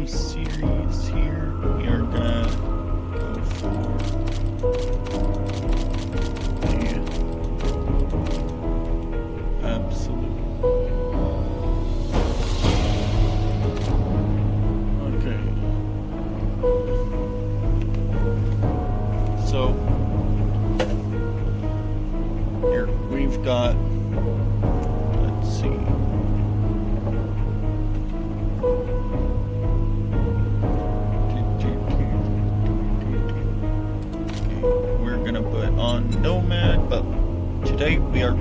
series here, we are gonna go for the absolute. Okay. So here we've got, let's see. We're gonna put on Nomad, but today we are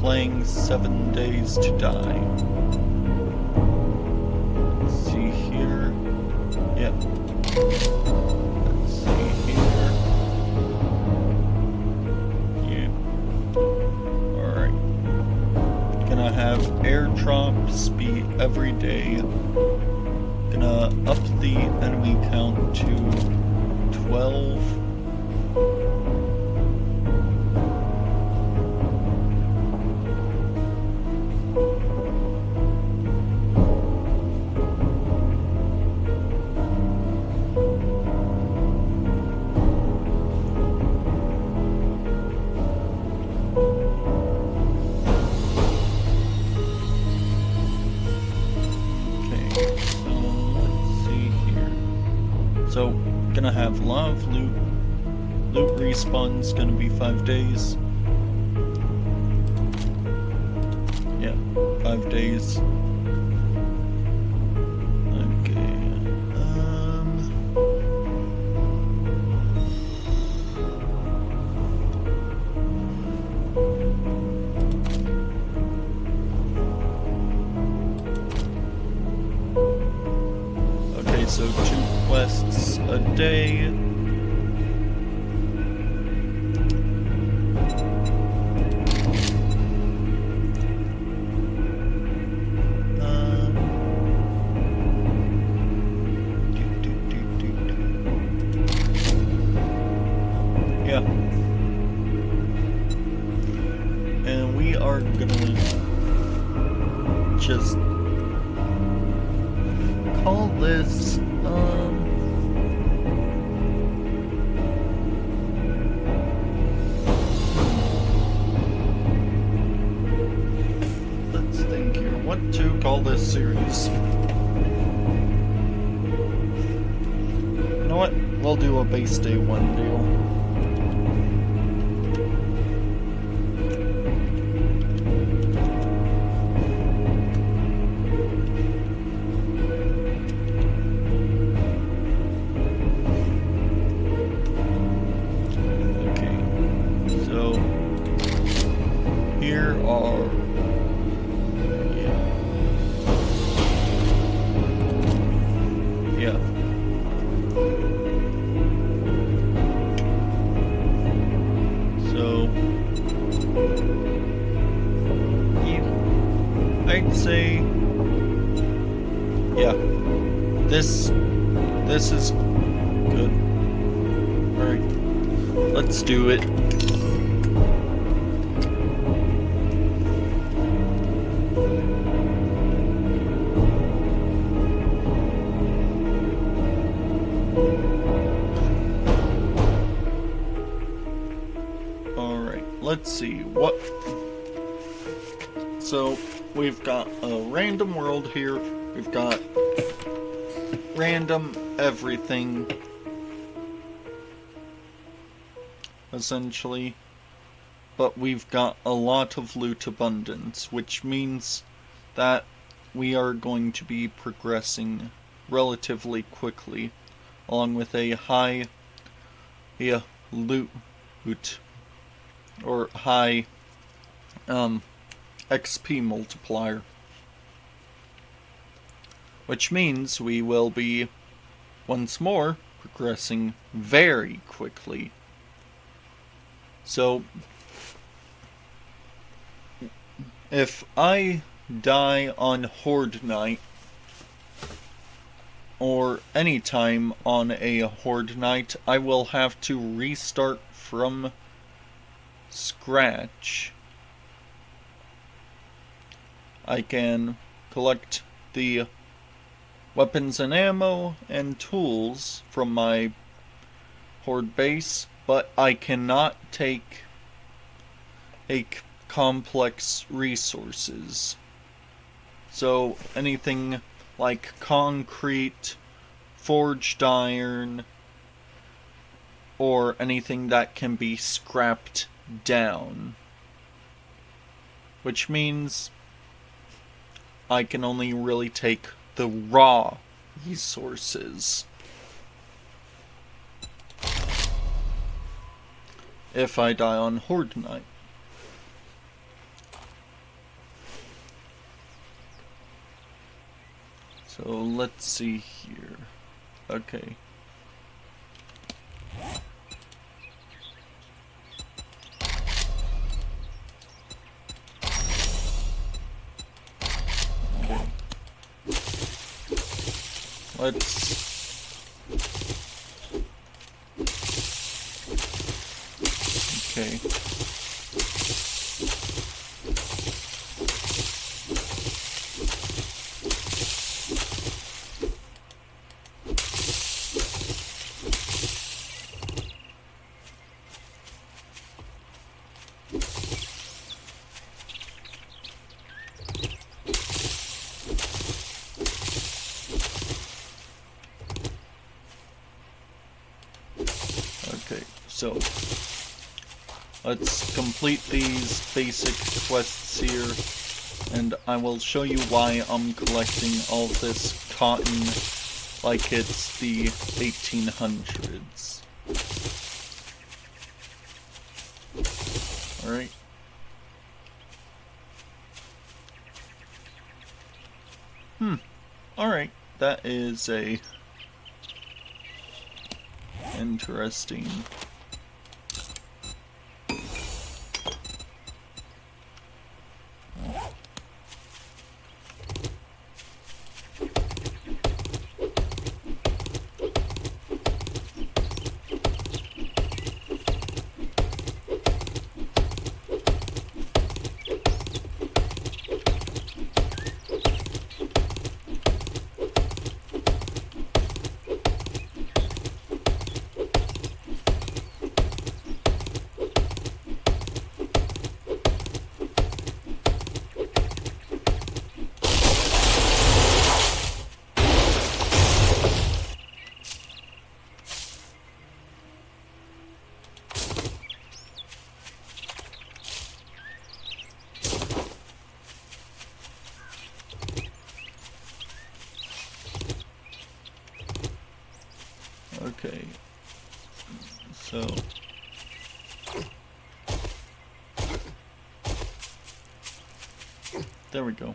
playing 7 Days to Die. Let's see here. Yep. Let's see here. Yeah. Alright. Gonna have airdrops be every day. Gonna up the enemy count to 12. So, gonna have a lot of loot. Loot respawn's gonna be 5 days. Yeah, 5 days. Okay. Okay, so 2 quests a day. Yeah. And we are gonna just call this let's think here, what to call this series. You know what? We'll do a base day 1 deal. Here are, yeah. So, yeah, I'd say, yeah, this is good. Alright, let's do it. Let's see, what... So, we've got a random world here, we've got random everything, essentially, but we've got a lot of loot abundance, which means that we are going to be progressing relatively quickly, along with a high loot or high XP multiplier, which means we will be once more progressing very quickly. So if I die on Horde Night, or any time on a Horde Night, I will have to restart from scratch. I can collect the weapons and ammo and tools from my horde base, but I cannot take complex resources. So anything like concrete, forged iron, or anything that can be scrapped down. Which means I can only really take the raw resources. If I die on Horde Night. So let's see here. Okay. Let's... Okay. Okay, so let's complete these basic quests here, and I will show you why I'm collecting all this cotton like it's the 1800s. Alright. Alright, that is a interesting. Okay, so there we go.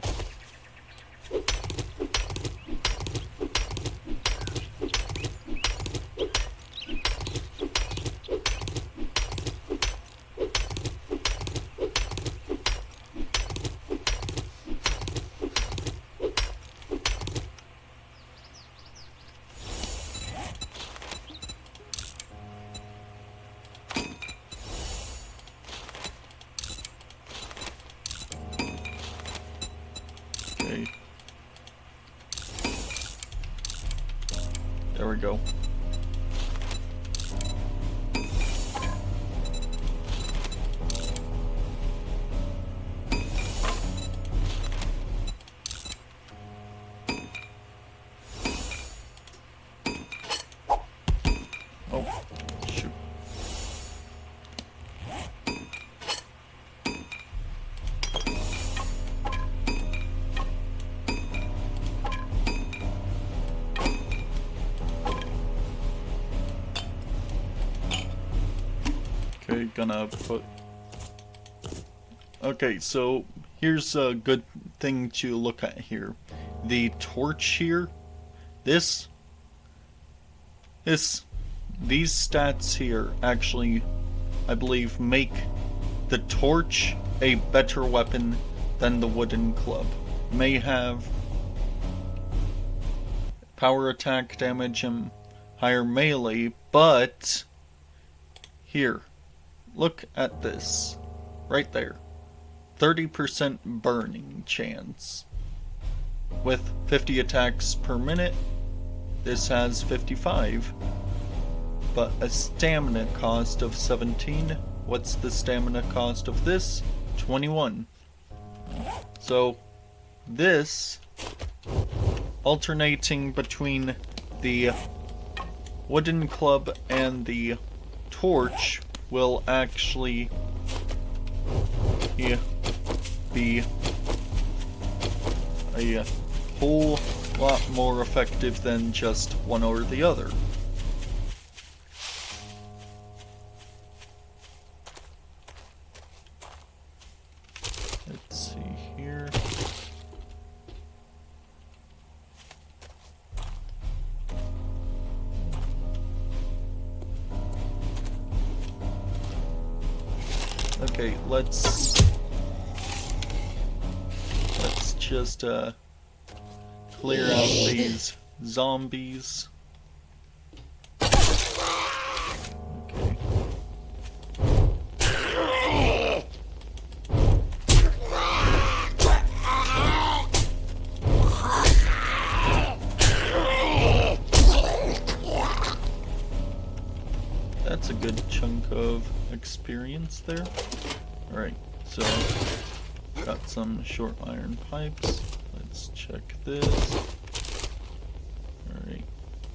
Okay. There we go. Oh, shoot. Okay, gonna put... Okay, so here's a good thing to look at here. The torch here, these stats here actually, I believe, make the torch a better weapon than the wooden club. May have power attack damage and higher melee, but here, look at this, right there. 30% burning chance. with 50 attacks per minute. This has 55, but a stamina cost of 17. What's the stamina cost of this? 21. So this, alternating between the wooden club and the torch, will actually be a whole lot more effective than just one or the other. Let's see here. Okay, let's just clear out these zombies. Okay. That's a good chunk of experience there. Alright, so got some short iron pipes. Let's check this. Alright.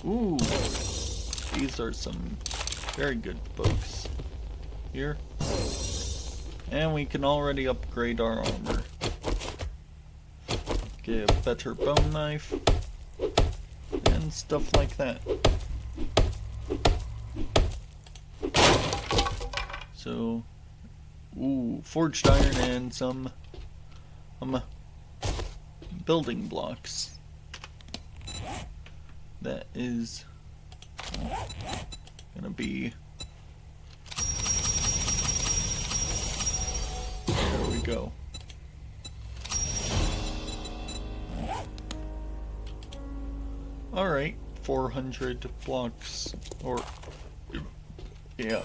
Ooh! These are some very good books here. And we can already upgrade our armor. Get a better bone knife. And stuff like that. So, ooh, forged iron and some building blocks. That is gonna be, there we go. Alright, 400 blocks, or, yeah.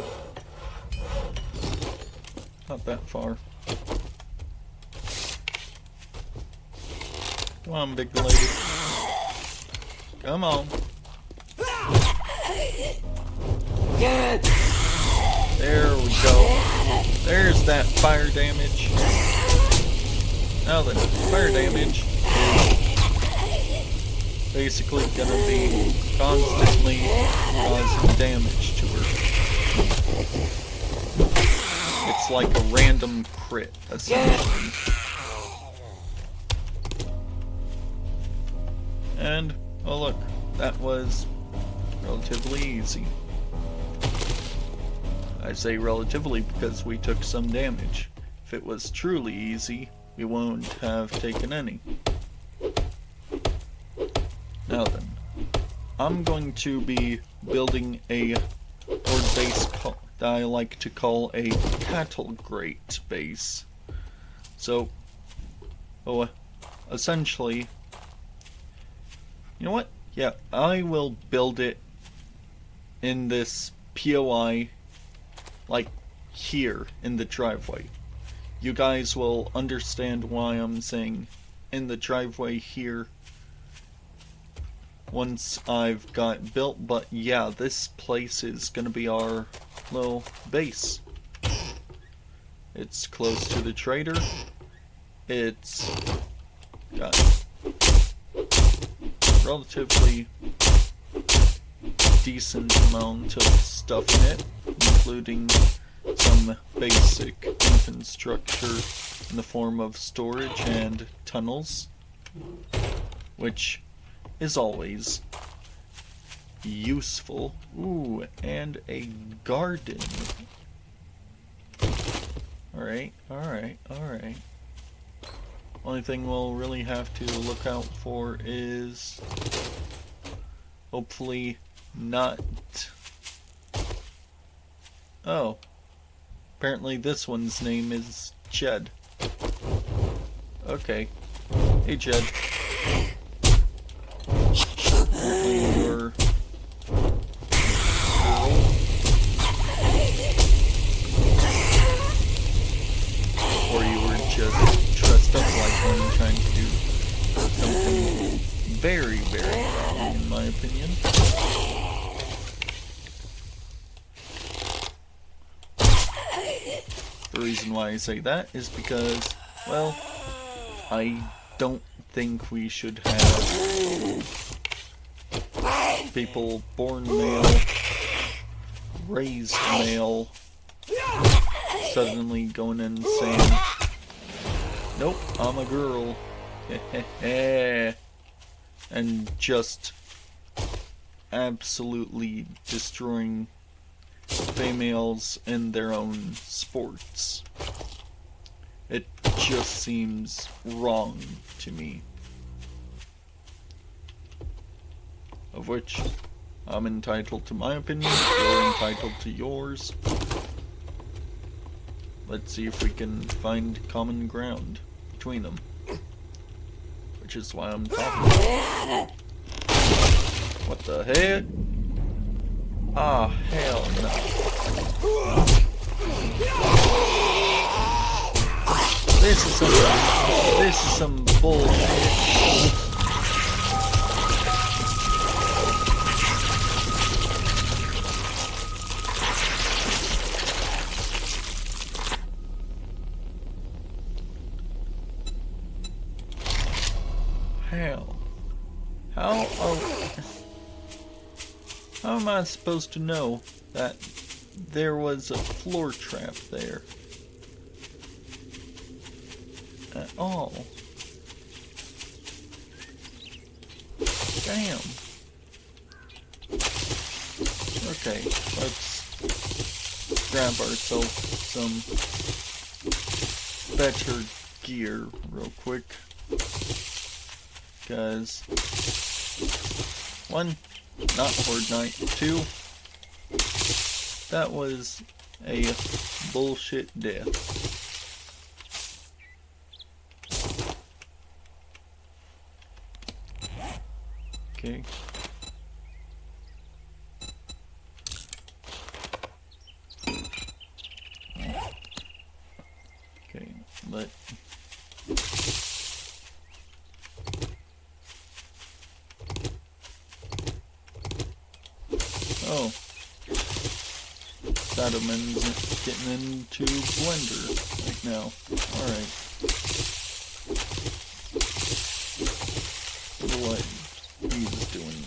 Not that far. Come on, big lady. Come on. There we go. There's that fire damage. Now then, fire damage is basically gonna be constantly causing damage to her. It's like a random crit, essentially. And, oh look, that was relatively easy. I say relatively because we took some damage. If it was truly easy, we won't have taken any. Now then, I'm going to be building a horde base that I like to call a cattle grate base. So, essentially, you know what? Yeah, I will build it in this POI, like here in the driveway. You guys will understand why I'm saying in the driveway here once I've got built, but yeah, this place is gonna be our little base. It's close to the trader. It's got relatively decent amount of stuff in it, including some basic infrastructure in the form of storage and tunnels, which is always useful. Ooh, and a garden. Alright, alright, alright. Only thing we'll really have to look out for is hopefully not... Oh. Apparently this one's name is Jed. Okay. Hey Jed. Hopefully you're or you were just dressed up like one trying to do something opinion. The reason why I say that is because, well, I don't think we should have people born male, raised male, suddenly going in and saying, nope, I'm a girl, and just absolutely destroying females in their own sports. It just seems wrong to me. Of which, I'm entitled to my opinion, you're entitled to yours. Let's see if we can find common ground between them. Which is why I'm talking. What the heck? Ah, hell no. This is some bullshit. Hell. How am I supposed to know that there was a floor trap there? At all. Damn. Okay, let's grab ourselves some better gear real quick. Because, one, not Horde Night. Two, that was a bullshit death. Okay. Okay, but oh, Sadaman's getting into Blender right now. Alright. What he's doing.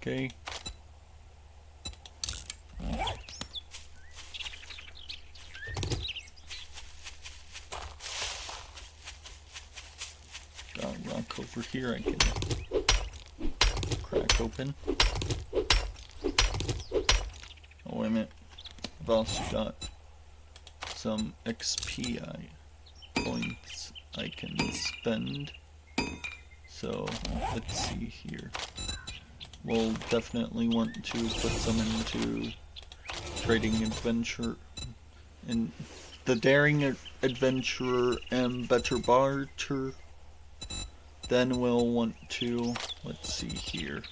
Okay. Got a rock over here I can crack open. Oh, wait a minute. I've also got some XP points I can spend. So, let's see here. We'll definitely want to put some into trading adventure and the daring adventurer and better barter. Then we'll want to, let's see here.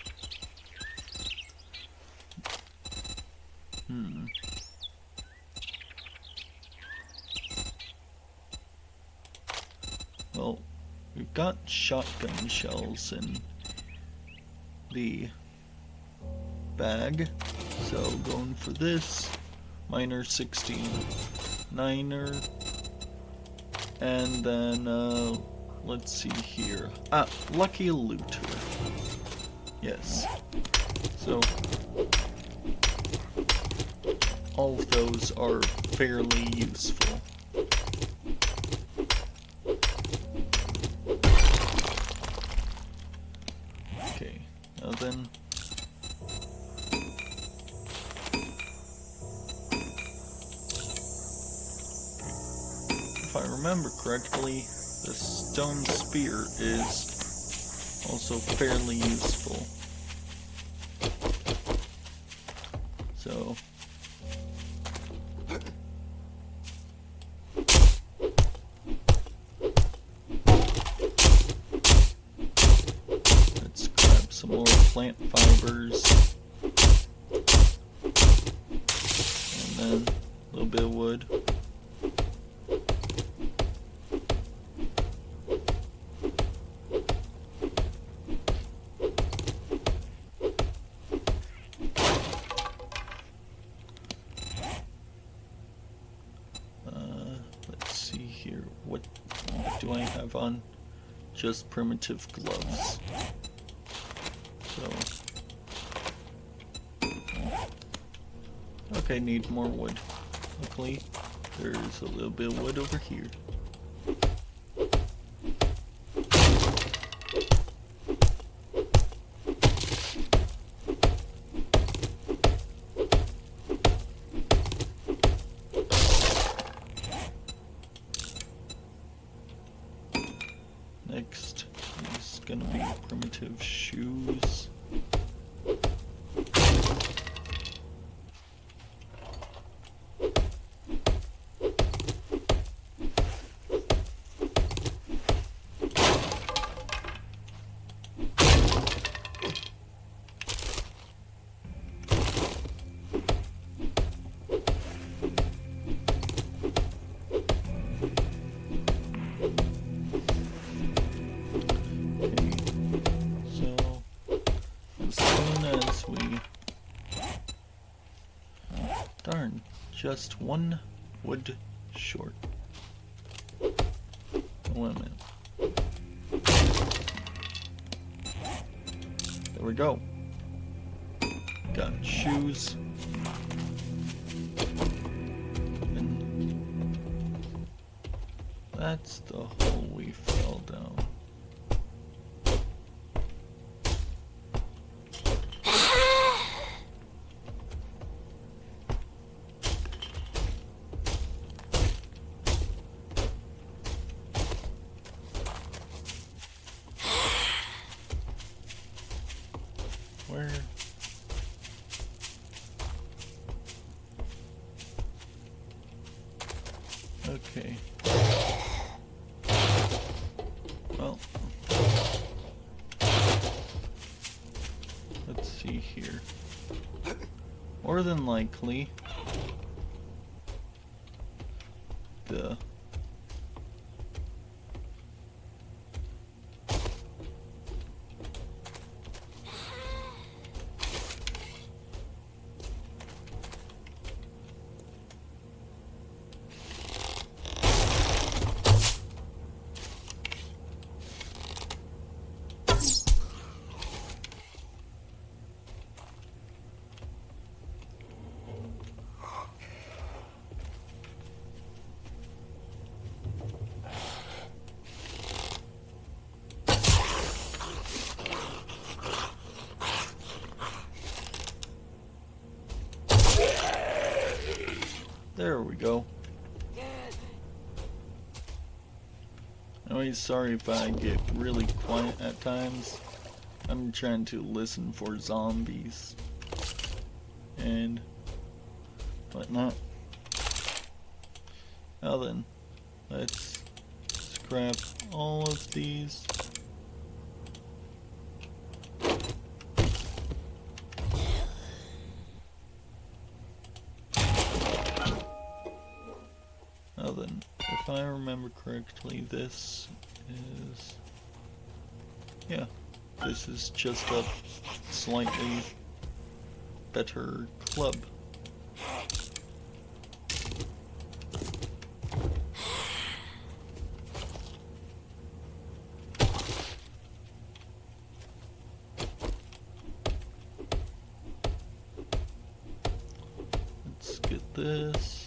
Well, we've got shotgun shells in the bag, so going for this minor 16 niner, and then let's see here, lucky looter, yes, so all of those are fairly useful. Okay. Now then, if I remember correctly, the stone spear is also fairly useful. So let's grab some more plant fibers and then a little bit of wood. What do I have on? Just primitive gloves. So, okay, need more wood. Luckily, there's a little bit of wood over here. Next is gonna be primitive shoes. Darn, just one wood short. Wait a minute. There we go. Got shoes. And that's the hole we fell down. Where? Okay. Well, let's see here. More than likely, the there we go. Anyways, sorry if I get really quiet at times. I'm trying to listen for zombies and whatnot. Now then, let's scrap all of these. Now then, if I remember correctly, this is, yeah, this is just a slightly better club. Let's get this.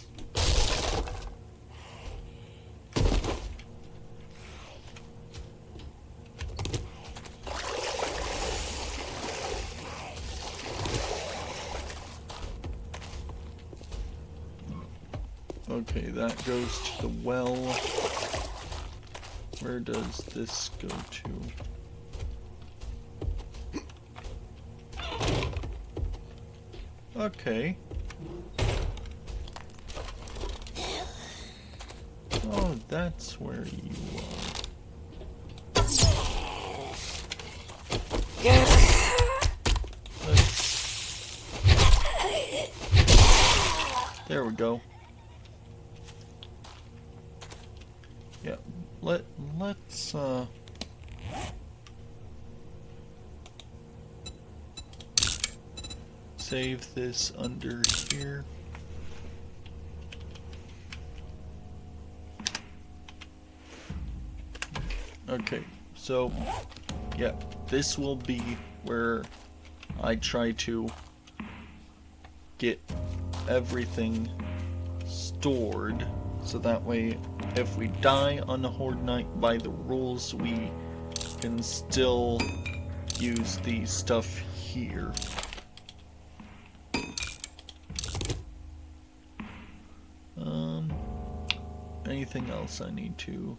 Okay, that goes to the well. Where does this go to? Okay. Oh, that's where you are. There we go. Yeah, let's save this under here. Okay, so yeah, this will be where I try to get everything stored, so that way if we die on a Horde night by the rules, we can still use the stuff here. Anything else I need to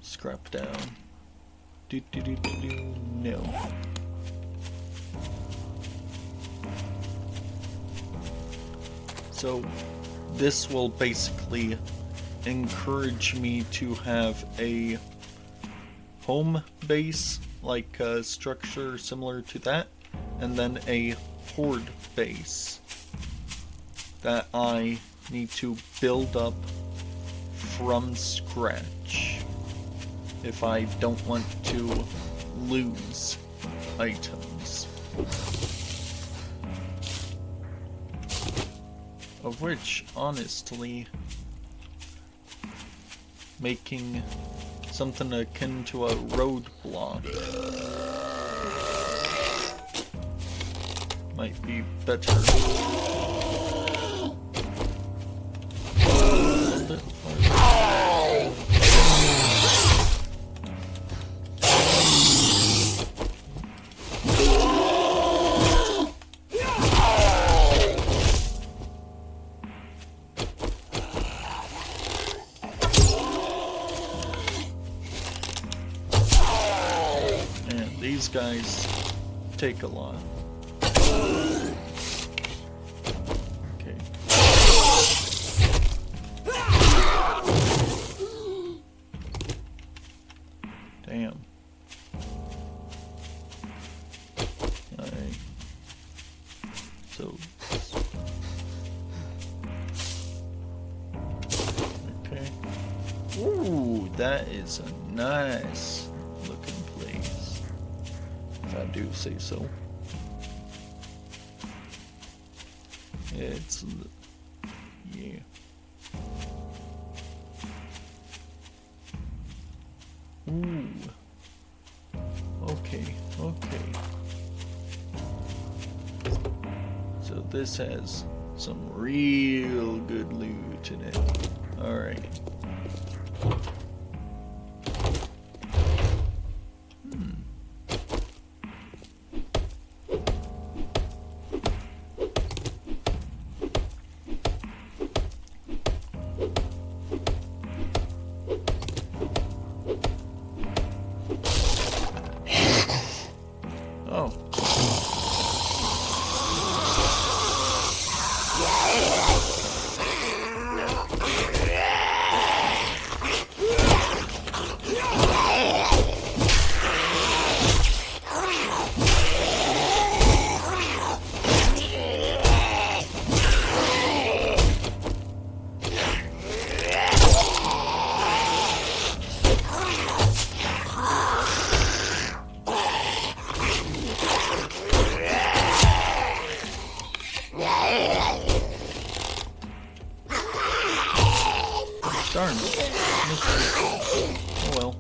scrap down? No. So this will basically encourage me to have a home base, like a structure similar to that, and then a horde base that I need to build up from scratch if I don't want to lose items. Of which, honestly, making something akin to a roadblock might be better. These guys take a lot. Okay. Damn. Alright. So. Okay. Ooh, that is a nice looking place, if I do say so. It's, yeah. Ooh. Okay, okay. So this has some real good loot in it. Alright. Oh. Darn it. Oh well.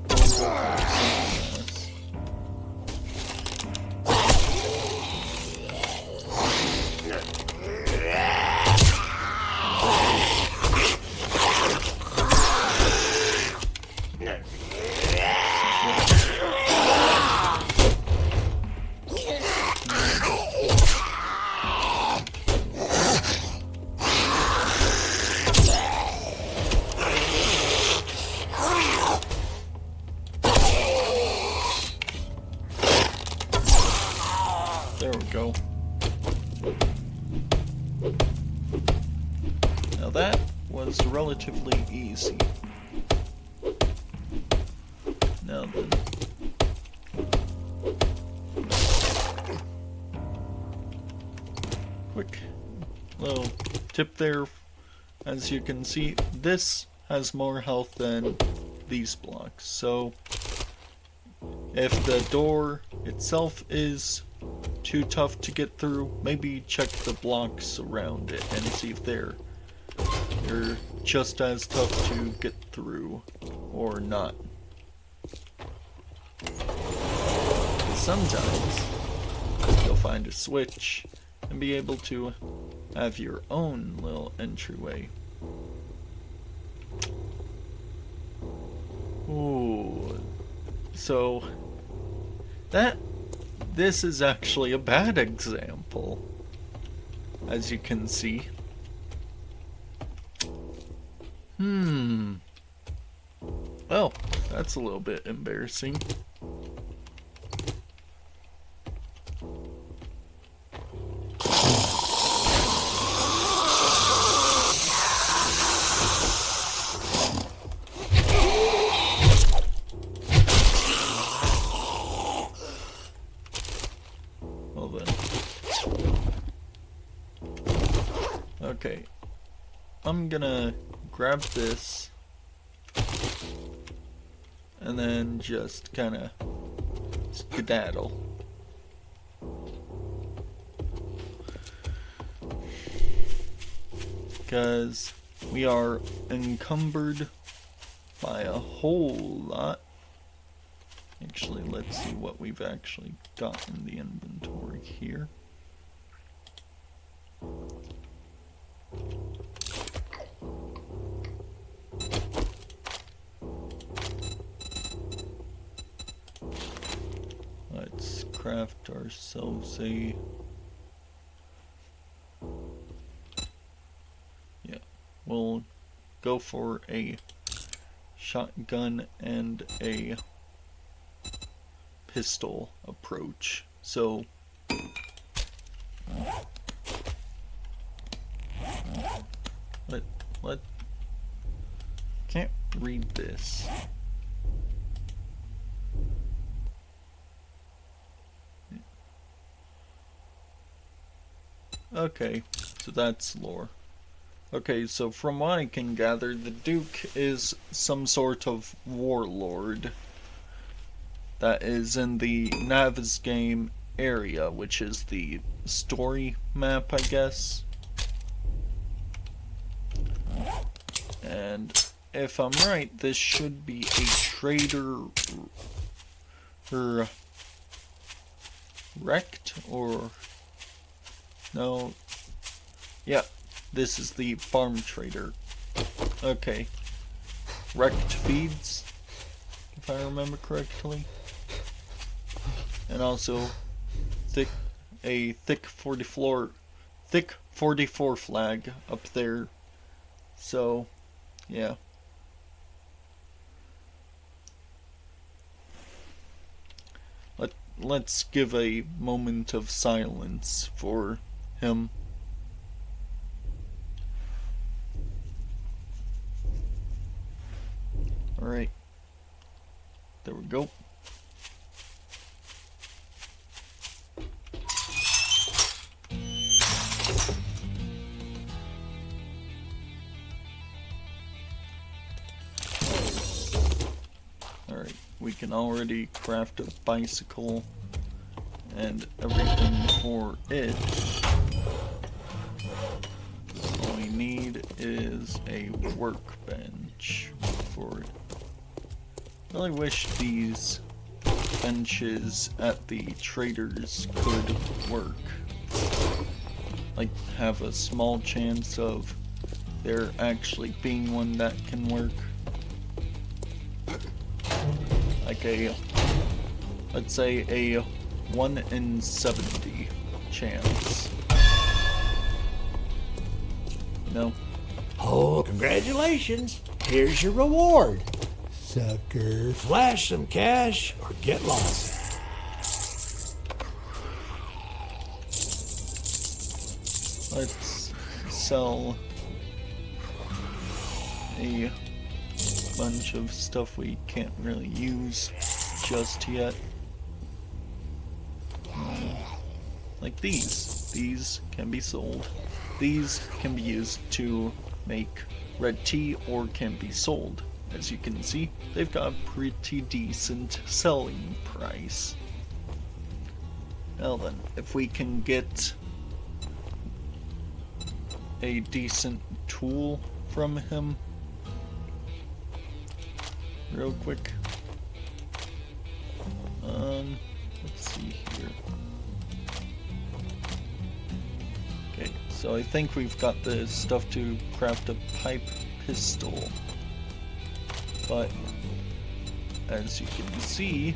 There we go. Now that was relatively easy. Now then. Quick little tip there. As you can see, this has more health than these blocks. So if the door itself is too tough to get through, maybe check the blocks around it and see if they're just as tough to get through or not. Sometimes you'll find a switch and be able to have your own little entryway. Ooh. So this is actually a bad example, as you can see. Well, that's a little bit embarrassing. Well then. Okay. I'm gonna grab this and then just kinda skedaddle. Because we are encumbered by a whole lot. Actually, let's see what we've actually got in the inventory here. Let's craft ourselves a... Yeah, we'll go for a shotgun and a pistol approach. So let can't read this. Okay, so that's lore. Okay, so from what I can gather, the Duke is some sort of warlord that is in the Nav's game area, which is the story map, I guess. And if I'm right, this should be a trader wrecked, or no, yeah, this is the farm trader. Okay, wrecked feeds, if I remember correctly. And also a thick 44 flag up there. So yeah. Let's give a moment of silence for him. Alright. There we go. Alright, we can already craft a bicycle and everything for it. All we need is a workbench for it. I really wish these benches at the traders could work. Like, have a small chance of there actually being one that can work. Like a, let's say a 1 in 70 chance. No. Oh, congratulations. Here's your reward. Sucker. Flash some cash or get lost. let's sell a bunch of stuff we can't really use just yet. Like these. These can be sold. These can be used to make red tea or can be sold. As you can see, they've got a pretty decent selling price. Now then, if we can get a decent tool from him real quick. Let's see here. Okay, so I think we've got the stuff to craft a pipe pistol. But as you can see,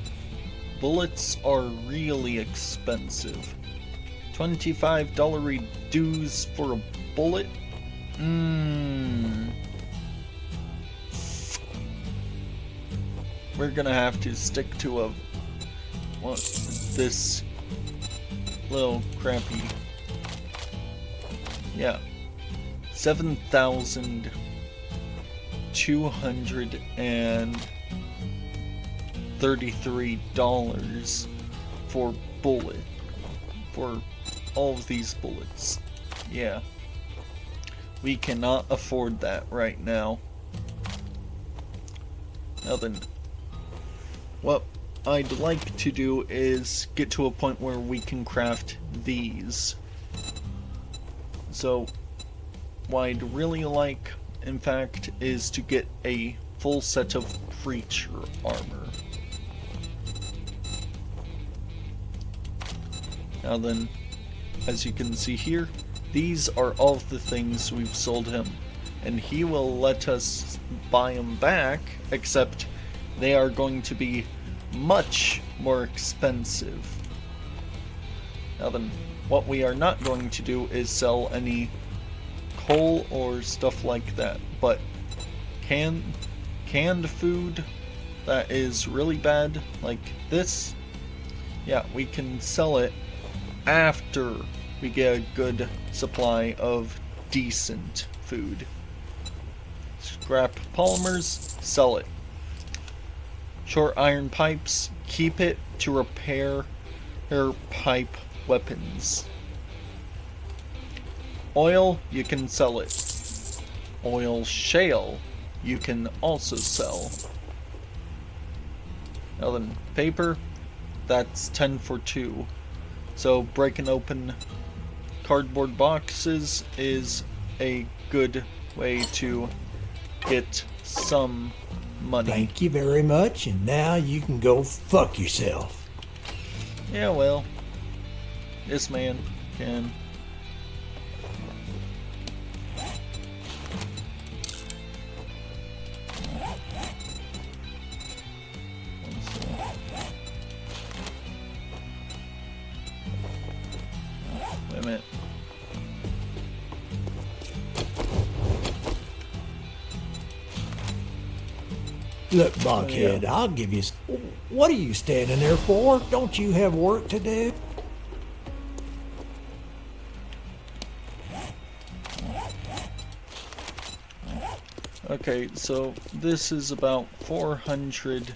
bullets are really expensive. $25 dues for a bullet? We're gonna have to stick to this little crappy, yeah, $7,233 for bullet, for all of these bullets. Yeah, we cannot afford that right now. Now then, what I'd like to do is get to a point where we can craft these. So what I'd really like, in fact, is to get a full set of creature armor. Now then, as you can see here, these are all of the things we've sold him, and he will let us buy them back, except they are going to be much more expensive. Now then, what we are not going to do is sell any coal or stuff like that, but canned food that is really bad, like this, yeah, we can sell it after we get a good supply of decent food. Scrap polymers, sell it. Short iron pipes, keep it to repair your pipe weapons. Oil, you can sell it. Oil shale, you can also sell. Now then, paper, that's 10 for 2. So breaking open cardboard boxes is a good way to get some money. Thank you very much, and now you can go fuck yourself. Yeah, well, this man can. Wait a minute. Look, Buckhead, I'll give you... What are you standing there for? Don't you have work to do? Okay, so this is about 400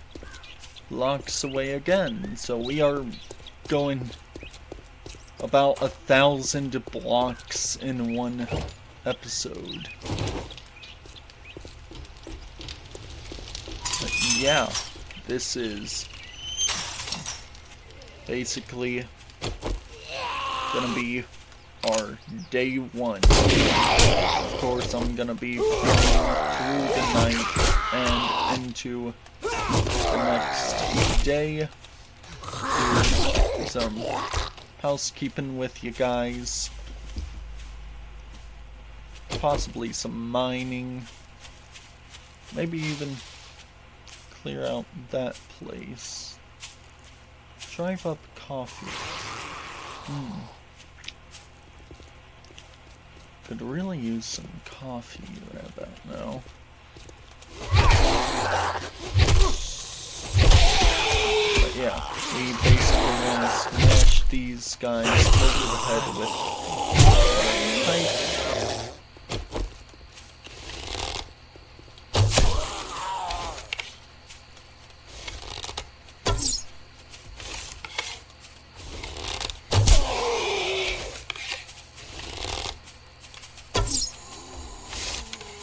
blocks away again. So we are going about 1,000 blocks in one episode. But yeah, this is basically gonna be our day one. Of course, I'm gonna be going through the night and into the next day. Do some housekeeping with you guys. Possibly some mining. Maybe even clear out that place. Drive up coffee. Could really use some coffee right about now. But yeah, we basically want to smash these guys over the head with pipe.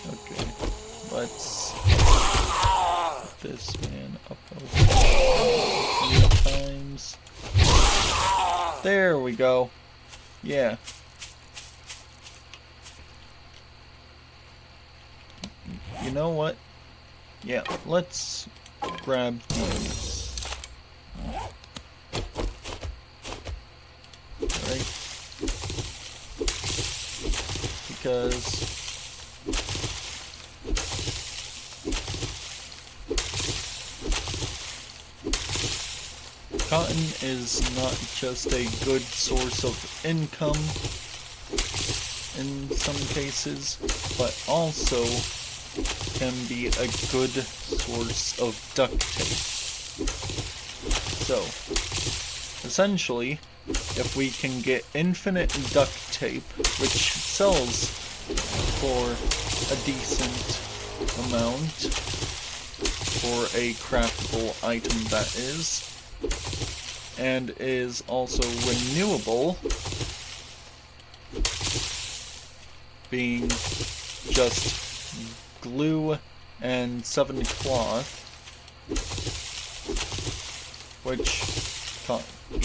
Okay, let's put this man up over 3 times. There we go. Yeah. You know what? Yeah, let's grab these. Right? Because cotton is not just a good source of income in some cases, but also can be a good source of duct tape. So, essentially, if we can get infinite duct tape, which sells for a decent amount for a craftable item that is, and is also renewable, being just glue and 7 cloth, which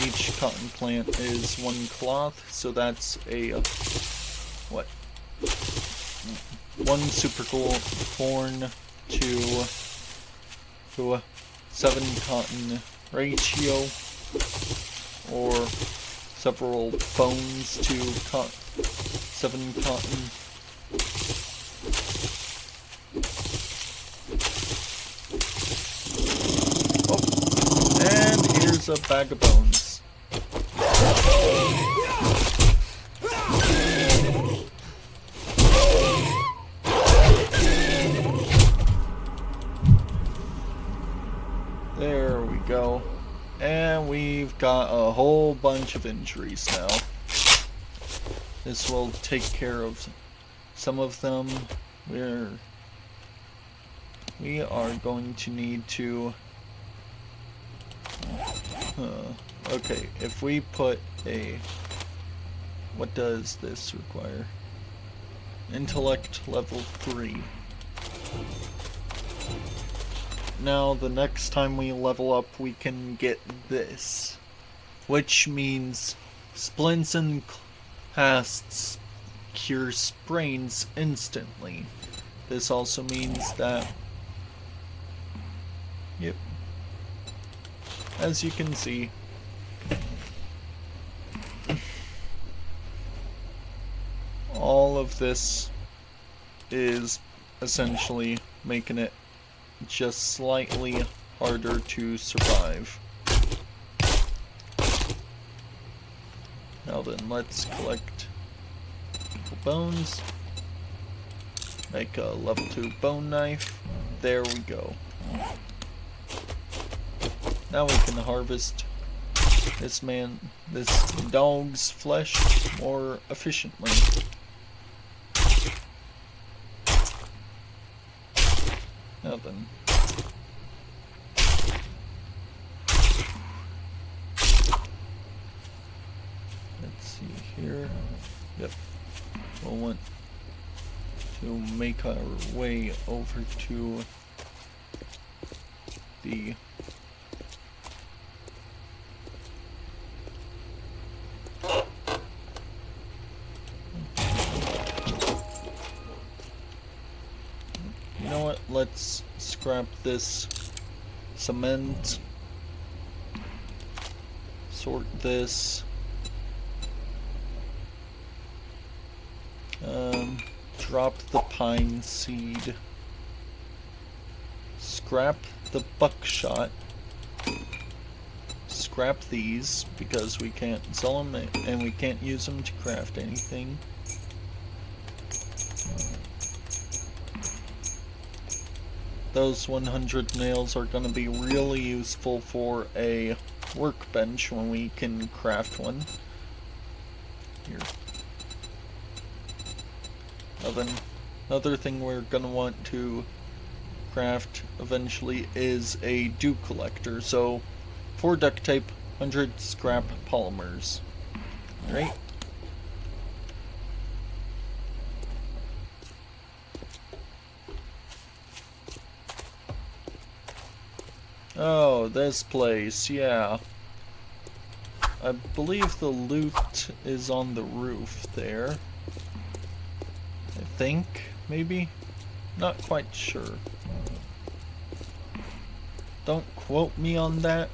each cotton plant is 1 cloth, so that's a what? 1 super corn to 7 cotton ratio, or several bones to 7 cotton. Oh, and here's a bag of bones. There we go. And we've got a whole bunch of injuries now. This will take care of some of them. We are going to need to... okay, if we put a... What does this require? Intellect level 3. Now, the next time we level up, we can get this. Which means splints and casts cure sprains instantly. This also means that... Yep. As you can see, all of this is essentially making it just slightly harder to survive. Now then, let's collect bones. Make a level 2 bone knife. There we go. Now we can harvest this dog's flesh more efficiently. Now then. Let's see here. Yep. We'll want to make our way over to the let's scrap this cement, sort this, drop the pine seed, scrap the buckshot, scrap these because we can't sell them and we can't use them to craft anything. Those 100 nails are going to be really useful for a workbench when we can craft one. Here. oven. Another thing we're gonna want to craft eventually is a dew collector. So 4 duct tape, 100 scrap polymers. Right? Oh, this place, yeah. I believe the loot is on the roof there. I think, maybe? Not quite sure. Don't quote me on that.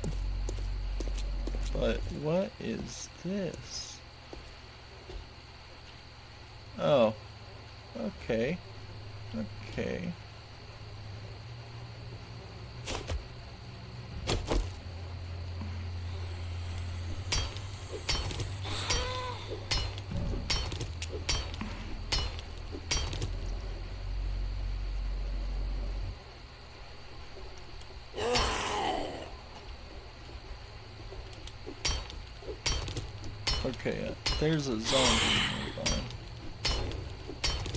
But what is this? Oh. Okay. Okay. Okay, there's a zombie nearby.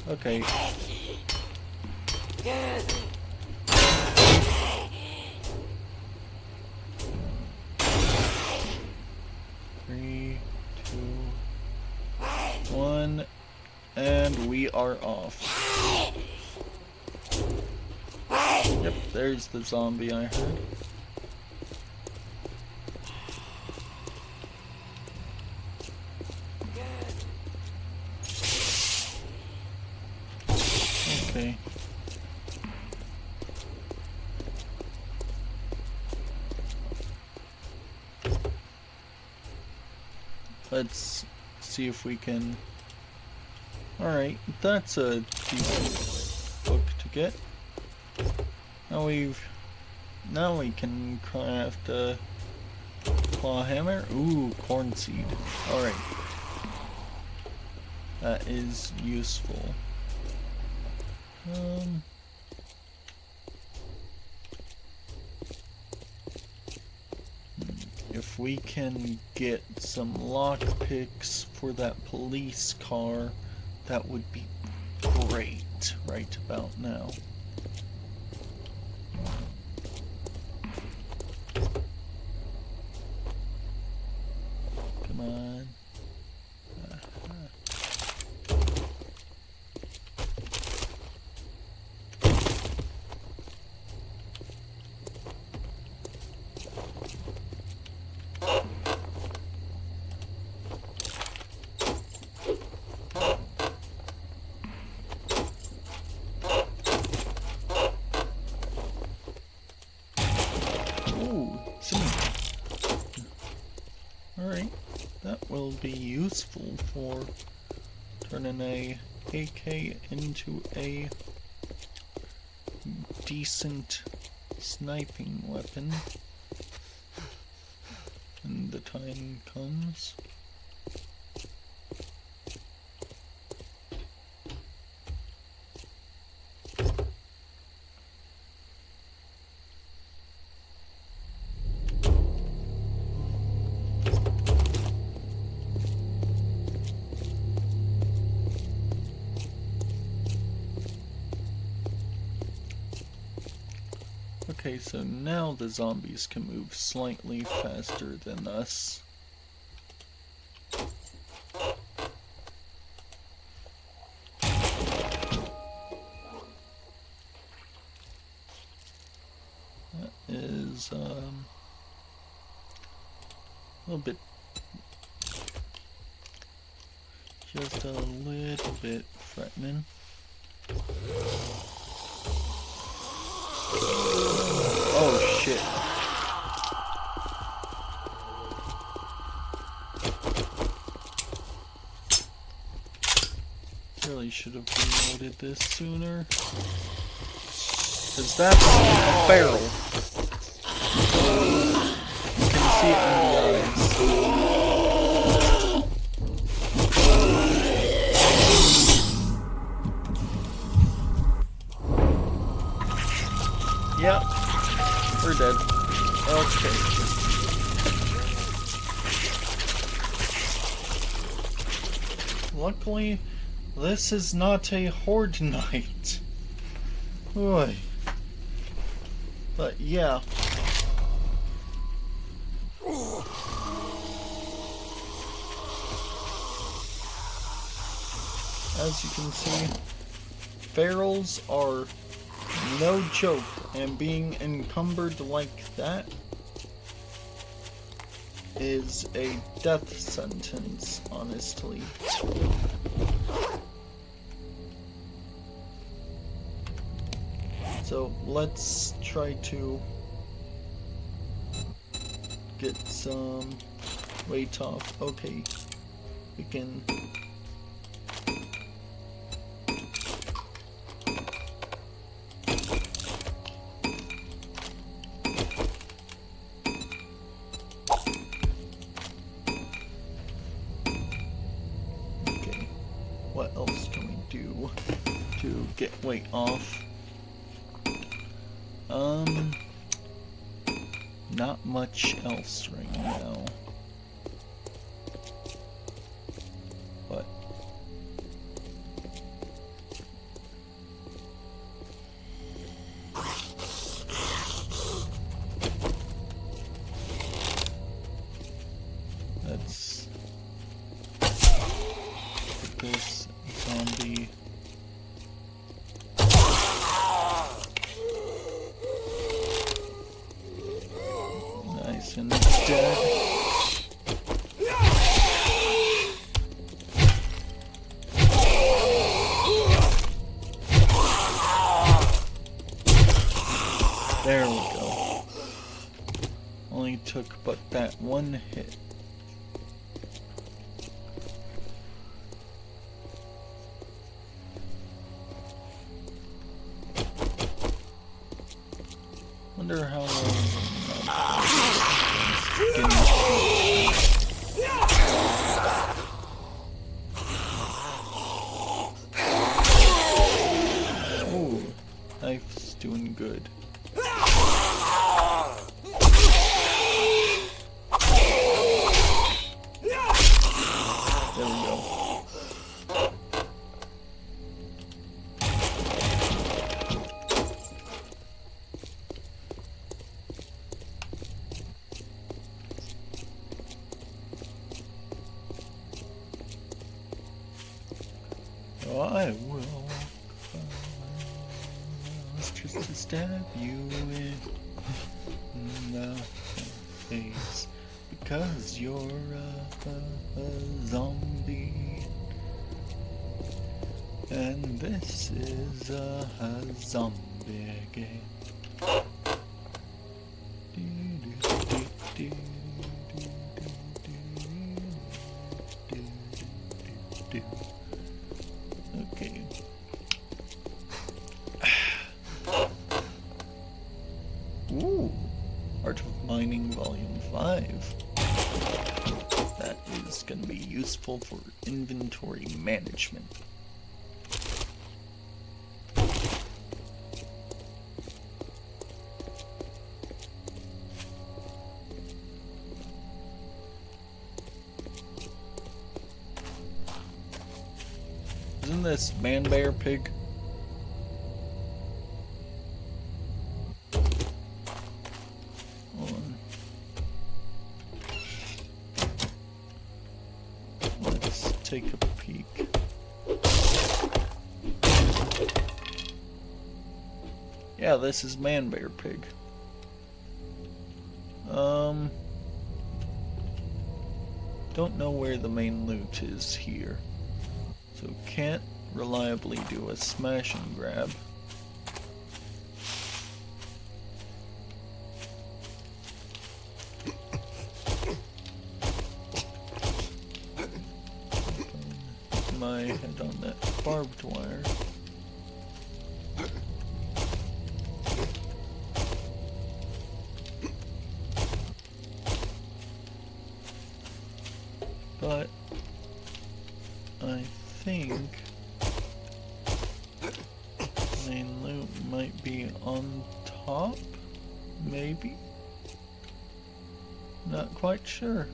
Okay. Three, 2, 1, and we are off. Yep, there's the zombie I heard. Okay. Let's see if we can... Alright, that's a decent book to get. Now we can craft a claw hammer. Ooh, corn seed. Alright. That is useful. If we can get some lockpicks for that police car, that would be great right about now. Come on. Alright, that will be useful for turning a AK into a decent sniping weapon when the time comes. Okay, so now the zombies can move slightly faster than us. That is a little bit, just a little bit threatening. Oh shit. Really should have reloaded this sooner. Cause that's a barrel. You can see it in the eyes. Yep. We're dead. Okay. Luckily, This is not a horde night. Boy. But yeah. As you can see, ferals are no joke, and being encumbered like that is a death sentence, honestly. So let's try to get some weight off. Okay, we can. Okay, what else can we do to get weight off? Not much else right now. But let's put this zombie. Nice, and it's dead. There we go. Only took but that one hit. Wonder how long. Ooh, knife's doing good. There we go. I will just to stab you in the face because you're a zombie, and this is a zombie game. Okay. Ooh, Art of Mining Volume 5. That is going to be useful for inventory management. Isn't this man-bear pig? Hold on. Let's take a peek. Yeah, this is man-bear pig. Don't know where the main loot is here. So can't reliably do a smash and grab. Put my head on that barbed wire. But I think main loot might be on top, maybe? Not quite sure.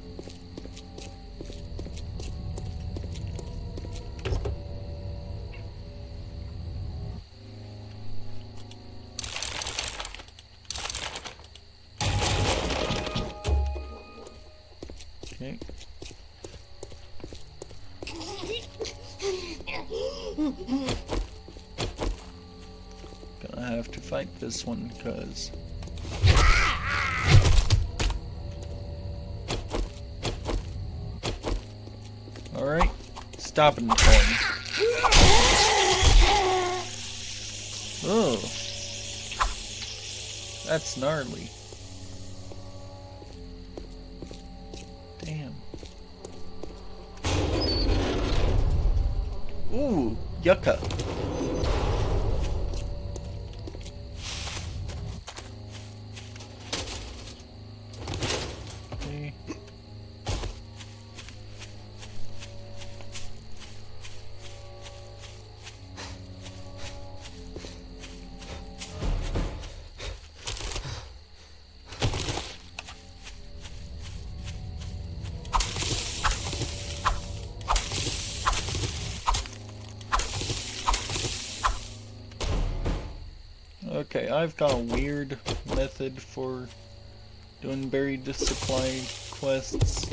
Gonna have to fight this one, cause... Alright, stop and turn. Oh, that's gnarly. Damn. Ooh, yucca. Okay. Okay, I've got a weird method for doing buried supply quests.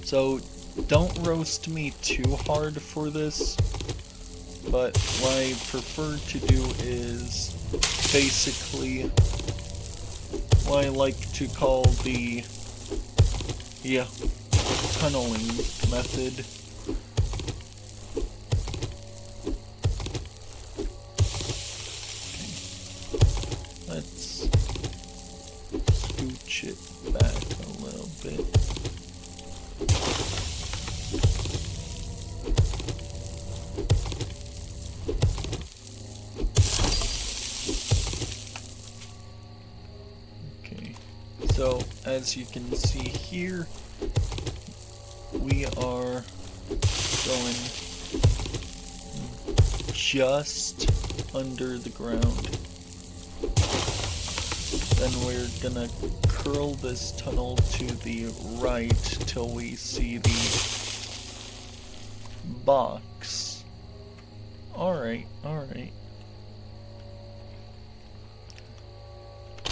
So, don't roast me too hard for this, but what I prefer to do is basically what I like to call the tunneling method. Let's scooch it back a little bit. Okay, so as you can see here, we are going just under the ground. Then we're gonna curl this tunnel to the right till we see the box. Alright, alright.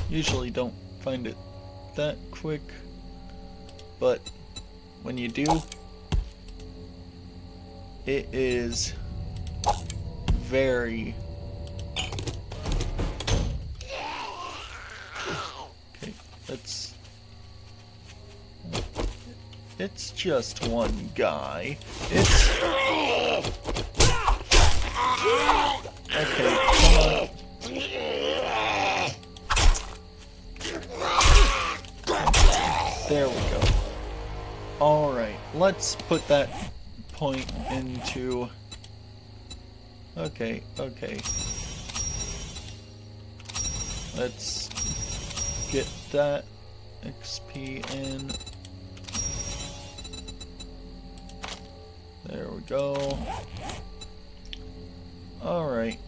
Usually don't find it that quick, but when you do, it is very... It's just one guy. It's... Okay, come on. There we go. Alright, let's put that point into... Okay. Let's get that XP in. There we go. Alright.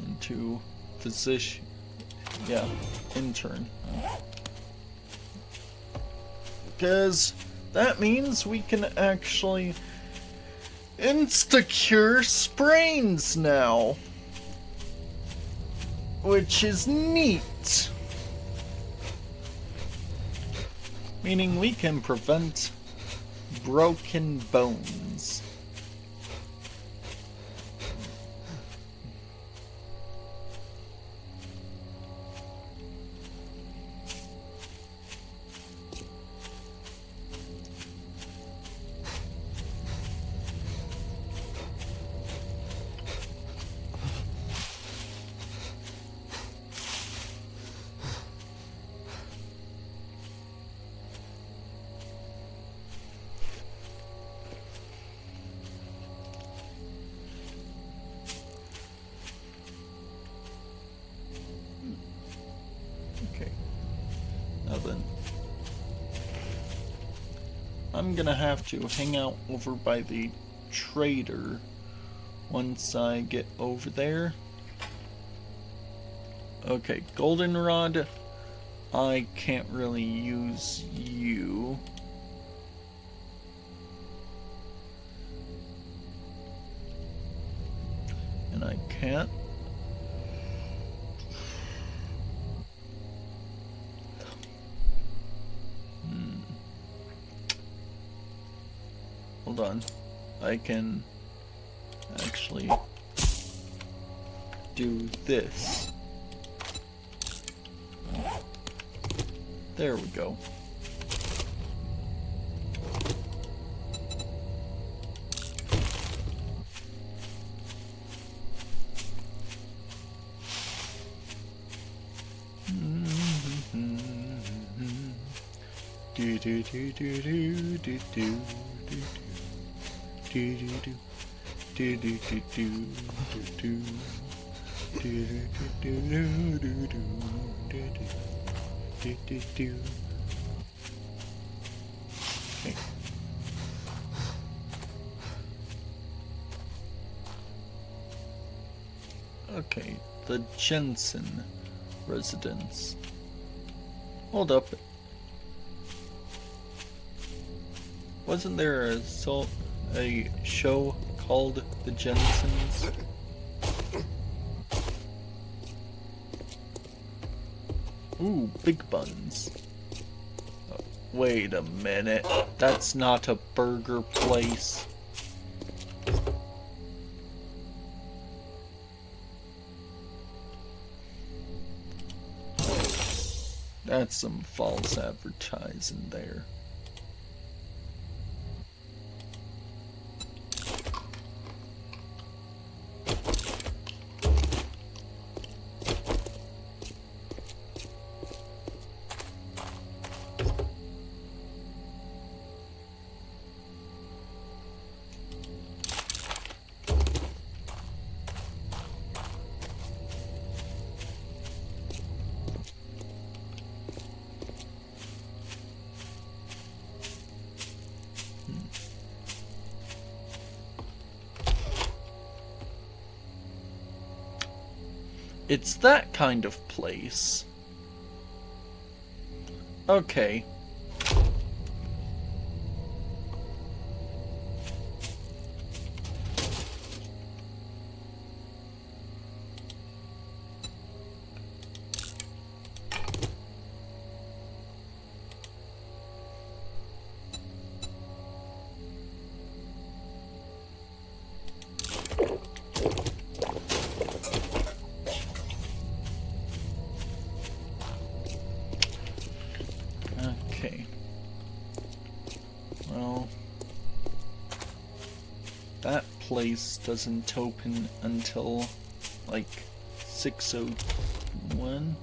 Into position. Yeah, intern. Because that means we can actually insta-cure sprains now. Which is neat. Meaning we can prevent broken bones. I'm gonna have to hang out over by the trader once I get over there. Okay, goldenrod, I can't really use you. And I can't. hold on. I can actually do this. There we go. Do do do do do do do do do do do do do do do do. Okay. Okay, the Jensen residence. Hold up. Wasn't there a show called The Jensens? Ooh, Big Buns. Oh, wait a minute. That's not a burger place. That's some false advertising there. It's that kind of place. Okay. Okay. Well, that place doesn't open until like 6:01.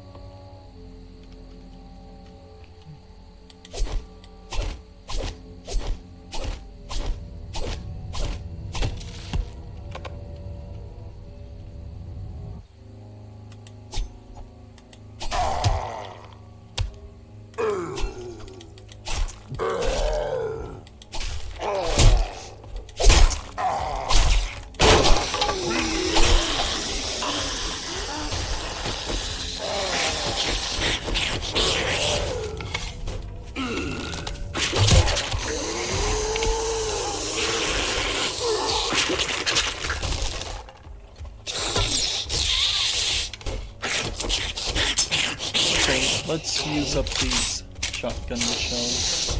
Let's use up these shotgun shells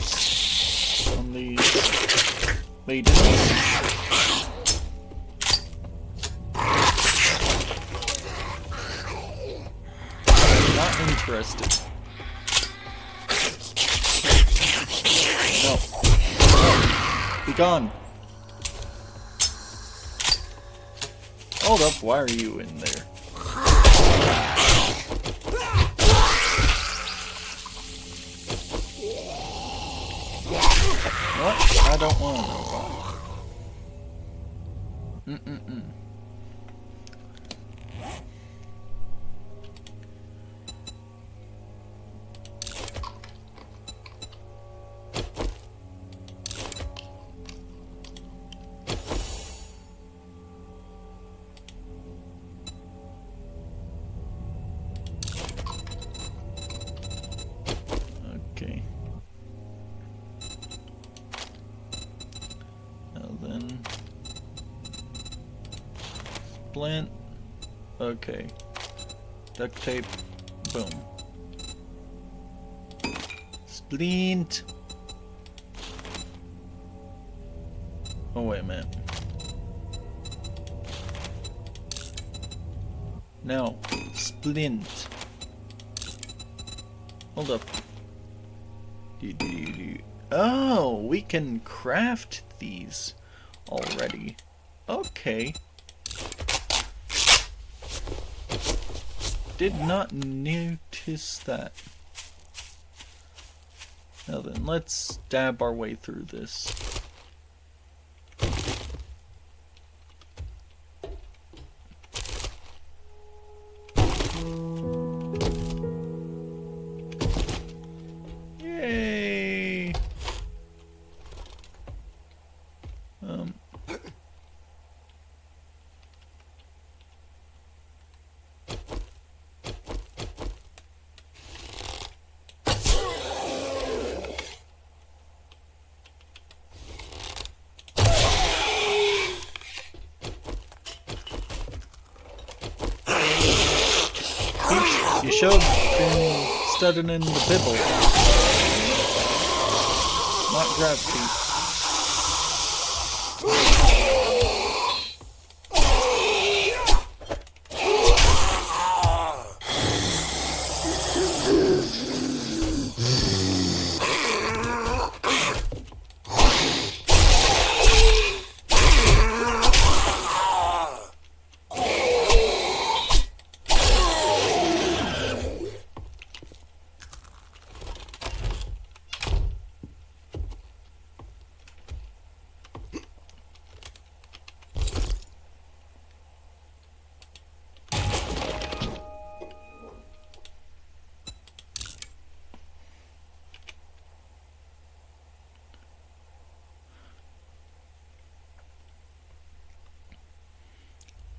on these maidens. I'm not interested. No. No. Be gone. Hold up, why are you in there? What? I don't want to know about it. Okay. Then splint. Okay. Duct tape. Boom. Splint. Oh, wait a minute. No. Splint. Hold up. Oh, we can craft these already. Okay. Did not notice that. Now then, let's stab our way through this. Yay! You should have been studying in the Bible, not gravity.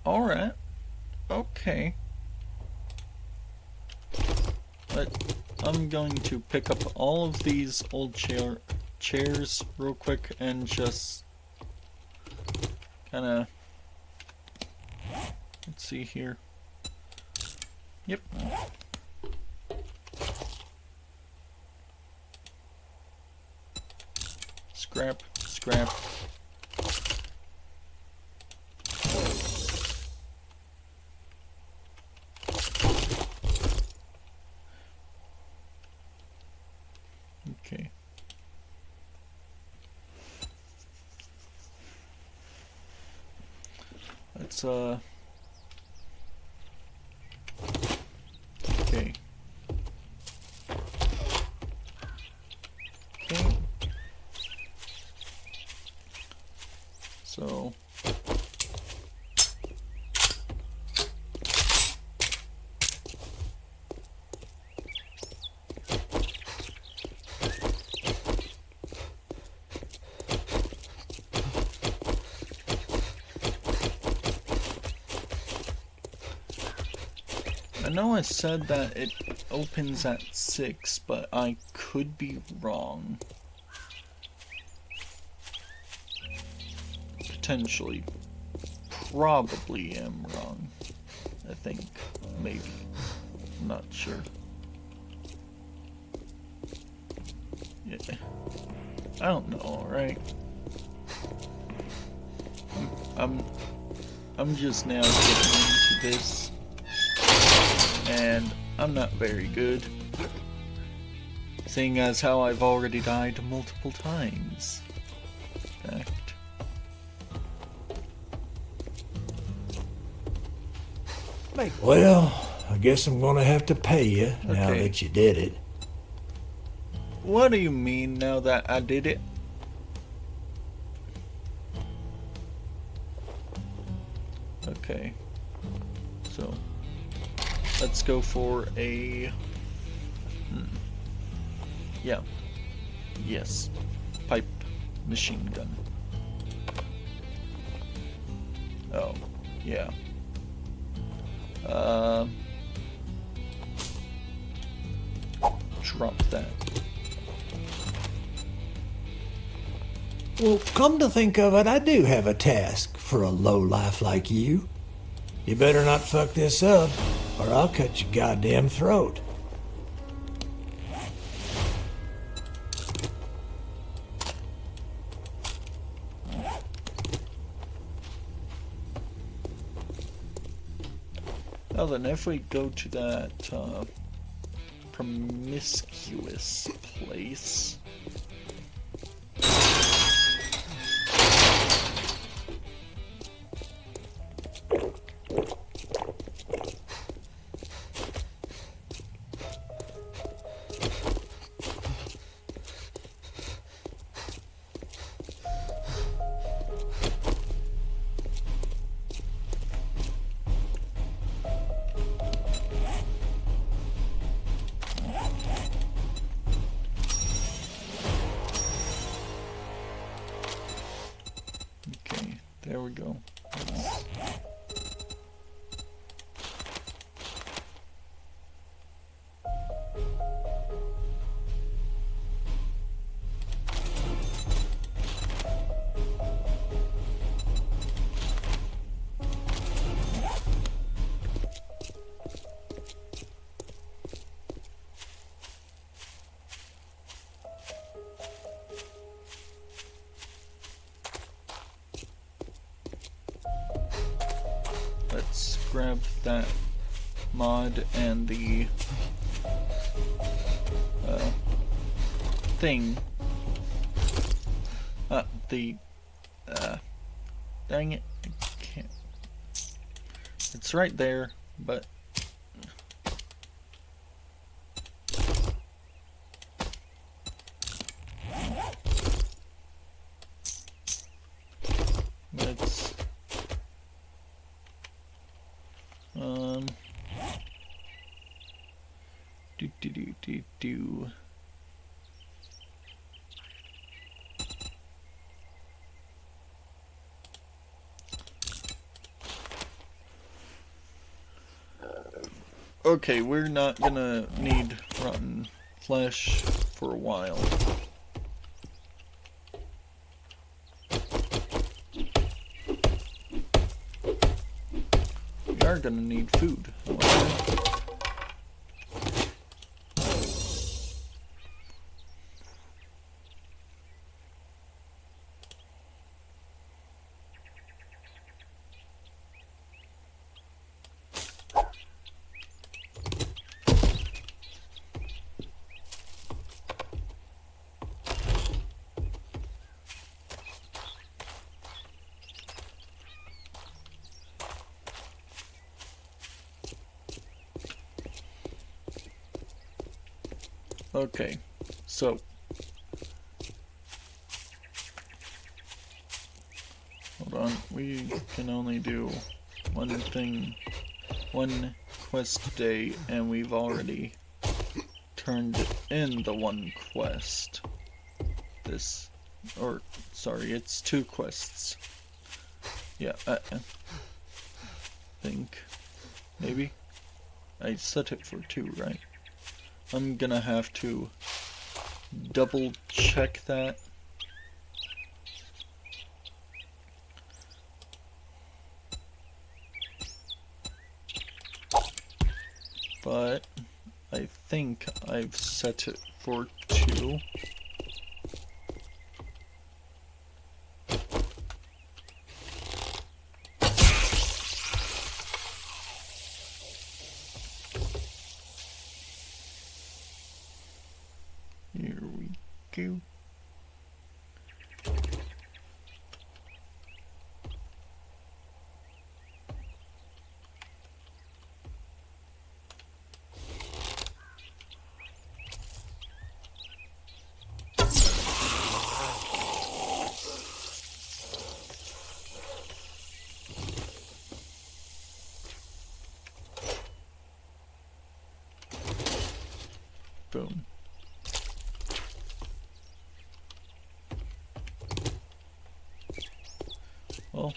Alright. Okay. But I'm going to pick up all of these old chairs real quick and just kinda, let's see here. Yep. Scrap, scrap. Okay. Let's okay. Okay. So I know I said that it opens at 6, but I could be wrong. Potentially. Probably am wrong. I think. Maybe. I'm not sure. Yeah. I don't know, alright? I'm just now getting into this. And I'm not very good, seeing as how I've already died multiple times. In fact. Well, I guess I'm gonna have to pay you now Okay. that you did it. What do you mean now that I did it? Okay. So let's go for a yeah. Yes. Pipe machine gun. Oh, yeah. Drop that. Well, come to think of it, I do have a task for a lowlife like you. You better not fuck this up, or I'll cut your goddamn throat. Well then, if we go to that promiscuous place. There we go. Let's grab that mod and the thing. Dang it, I can't. It's right there, but let's do. Okay, we're not gonna need rotten flesh for a while. We are gonna need food, however. Okay, so hold on, we can only do one thing, one quest a day, and we've already turned in the one quest. Sorry, it's 2 quests. Yeah, I think, maybe? I set it for 2, right? I'm gonna have to double check that. But I think I've set it for 2. Here we go. Boom. Well,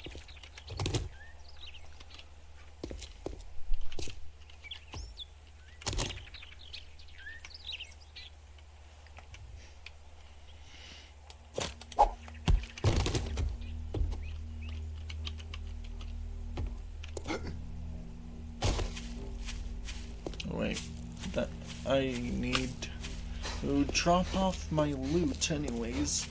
wait, that I need to drop off my loot anyways.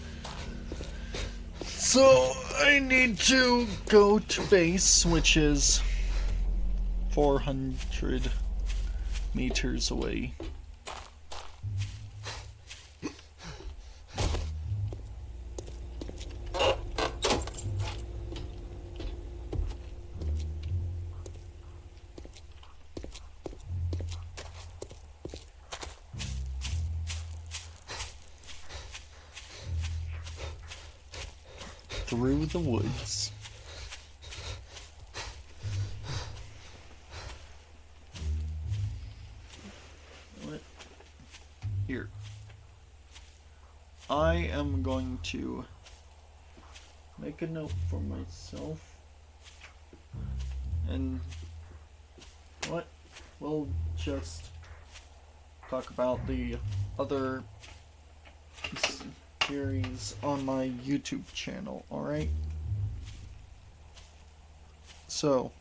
So I need to go to base, which is 400 meters away. Through the woods. What? Here. I am going to make a note for myself. And what? We'll just talk about the other series on my YouTube channel, alright? So,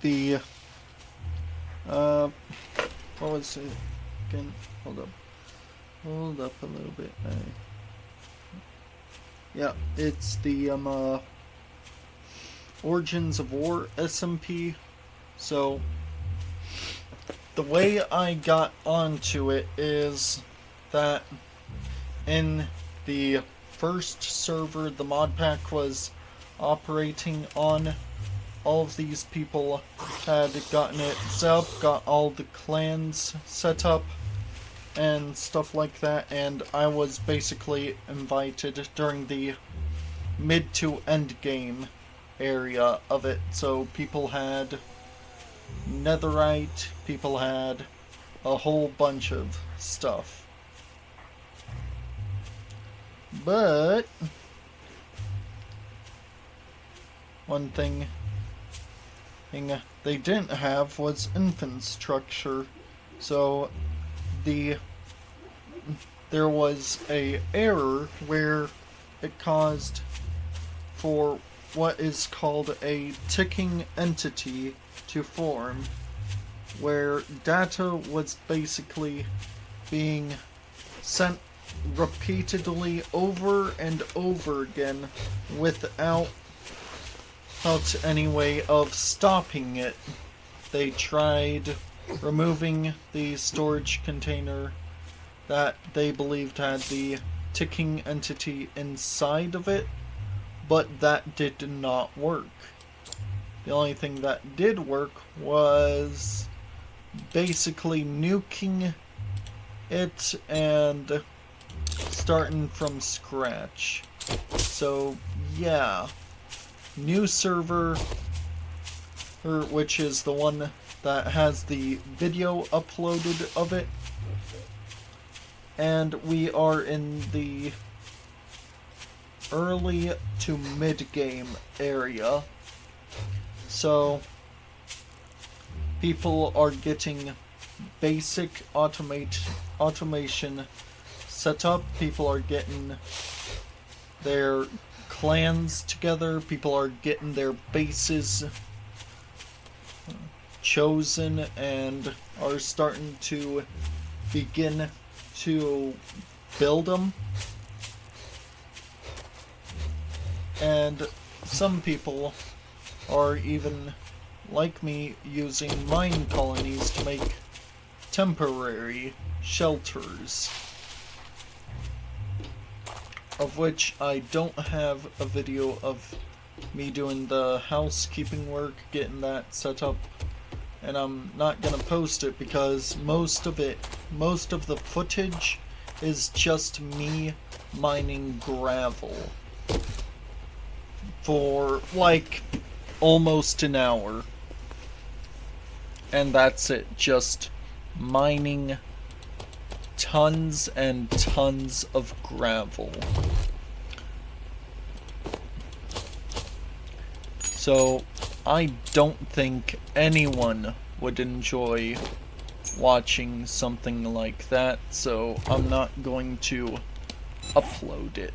the, what was it again? Hold up a little bit. Yeah, it's the, Origins of War SMP. So the way I got onto it is that in the first server the mod pack was operating on, all of these people had gotten it set up, got all the clans set up and stuff like that, and I was basically invited during the mid to end game area of it. So people had netherite, people had a whole bunch of stuff. But one thing they didn't have was infrastructure. So there was a error where it caused for what is called a ticking entity to form, where data was basically being sent repeatedly over and over again without any way of stopping it. They tried removing the storage container that they believed had the ticking entity inside of it, but that did not work. The only thing that did work was basically nuking it and starting from scratch. So yeah, new server, which is the one that has the video uploaded of it, and we are in the early to mid game area. So people are getting basic automation set up, people are getting their clans together, people are getting their bases chosen and are starting to begin to build them. And some people are even, like me, using mine colonies to make temporary shelters, of which I don't have a video of me doing the housekeeping work, getting that set up, and I'm not gonna post it because most of the footage is just me mining gravel for like almost an hour, and that's it, just mining tons and tons of gravel. So I don't think anyone would enjoy watching something like that, so I'm not going to upload it.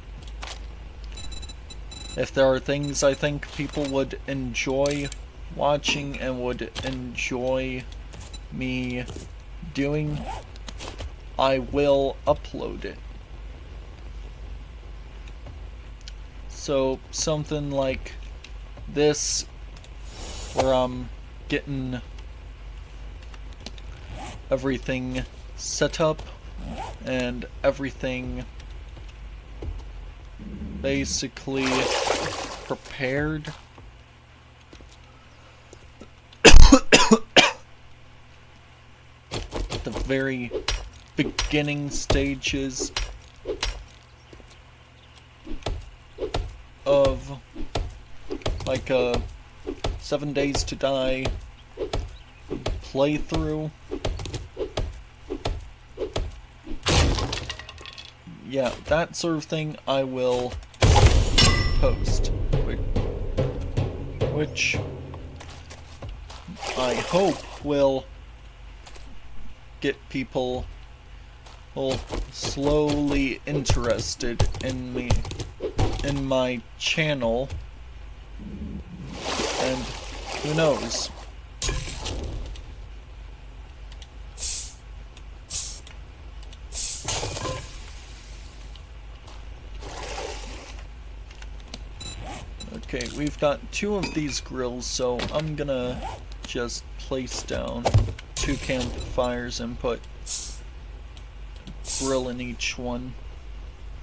If there are things I think people would enjoy watching and would enjoy me doing, I will upload it. So something like this, where I'm getting everything set up and everything basically prepared. The very beginning stages of like a 7 Days to Die playthrough. Yeah, that sort of thing I will post, which I hope will get people slowly interested in me, in my channel, and who knows. Okay, we've got 2 of these grills, so I'm gonna just place down 2 campfires and put grill in each one,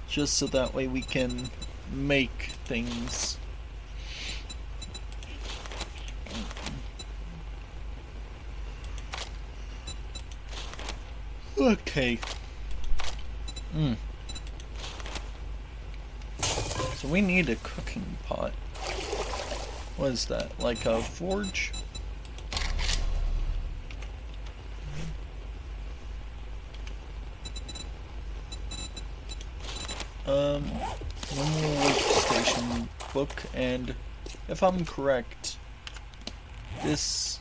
just so that way we can make things. Okay. So we need a cooking pot. What is that? Like a forge? Normal workstation book, and if I'm correct, this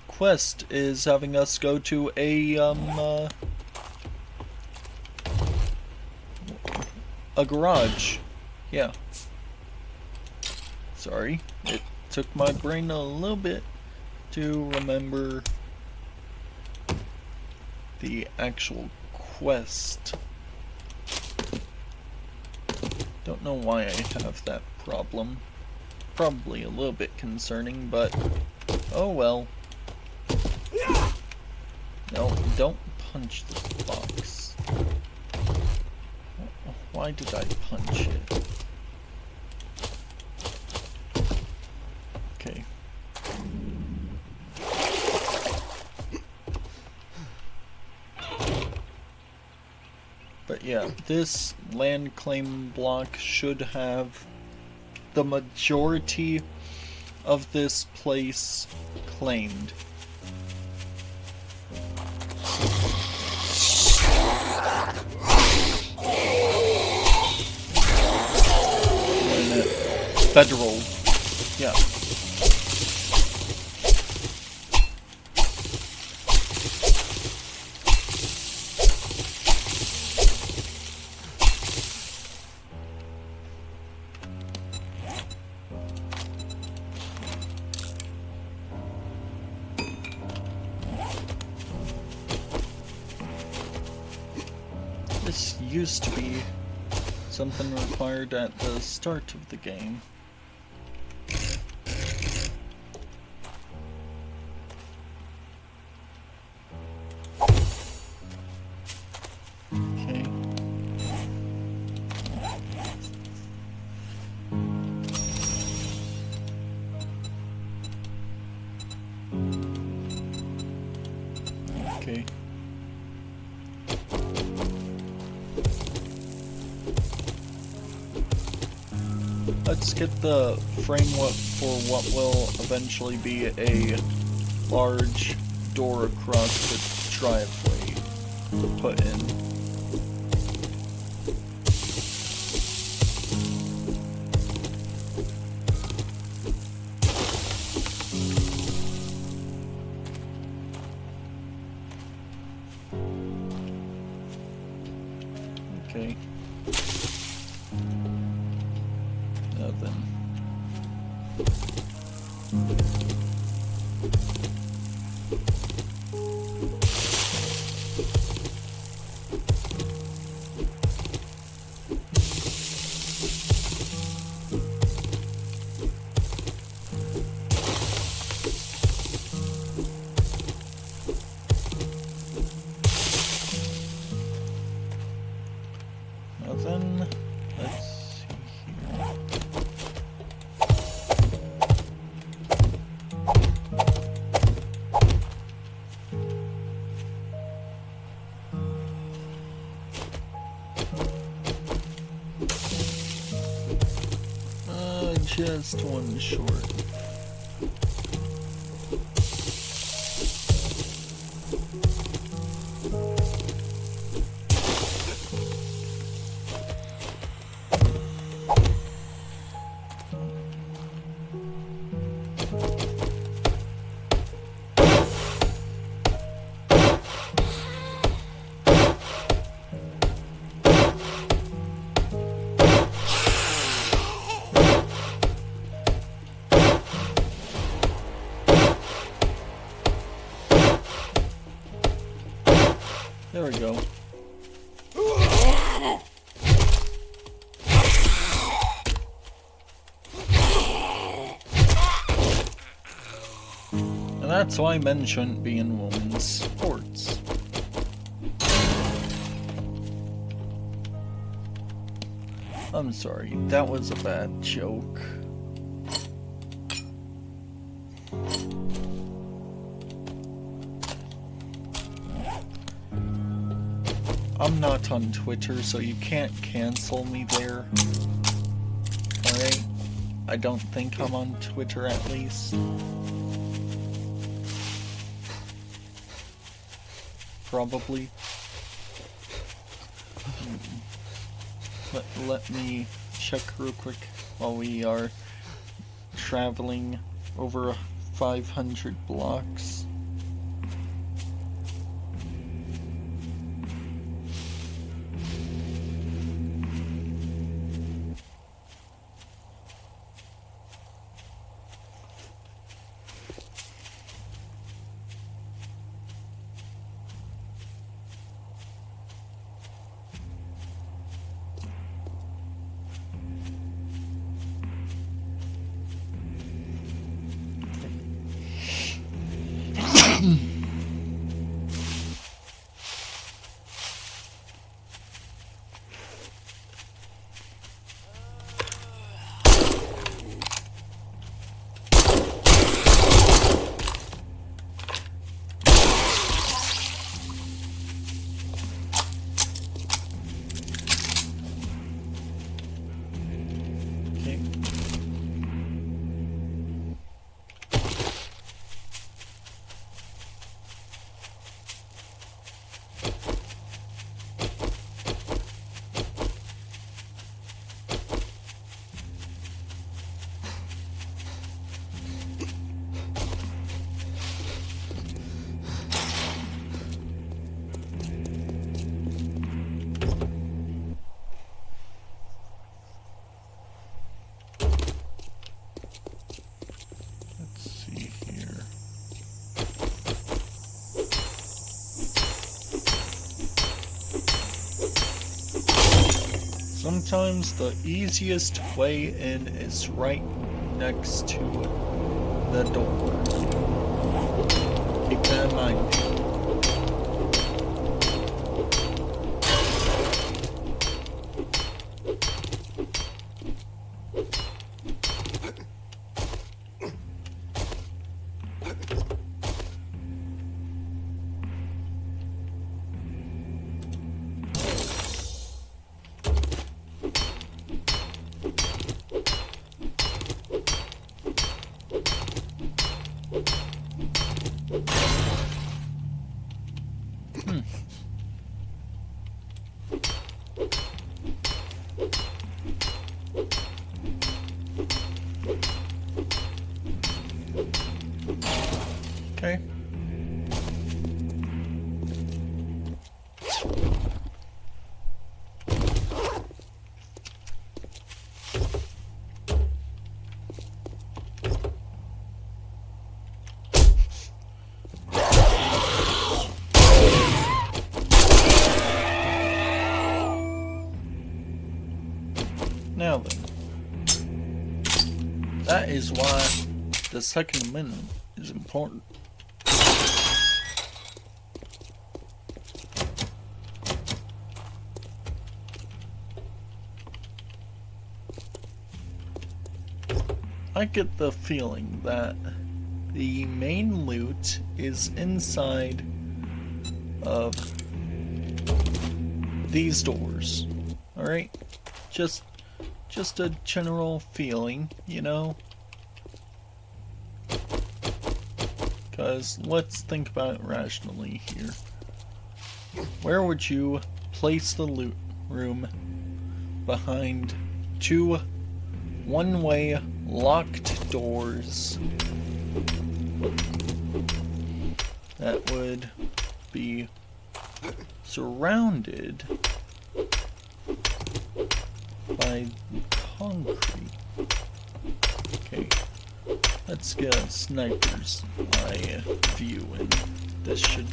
quest is having us go to a garage. Yeah. Sorry, it took my brain a little bit to remember the actual quest. Don't know why I have that problem. Probably a little bit concerning, but oh well. No, don't punch the box. Why did I punch it? Okay. But yeah, this land claim block should have the majority of this place claimed. Federal, yeah. This used to be something required at the start of the game. Okay. Okay. Let's get the framework for what will eventually be a large door across the driveway put in. Okay. Now then. Now then, let's see here. Just one short. There we go. And that's why men shouldn't be in women's sports. I'm sorry, that was a bad joke. I'm not on Twitter, so you can't cancel me there. Alright? I don't think I'm on Twitter, at least. Probably. Let me check real quick while we are traveling over 500 blocks. Sometimes the easiest way in is right next to the door. Keep that in mind. Okay. Now then, that is why the Second Amendment is important. I get the feeling that the main loot is inside of these doors. Alright? Just a general feeling, you know? Because let's think about it rationally here. Where would you place the loot room behind two one-way locked doors that would be surrounded by concrete? Okay, let's get a sniper's eye view, and this should...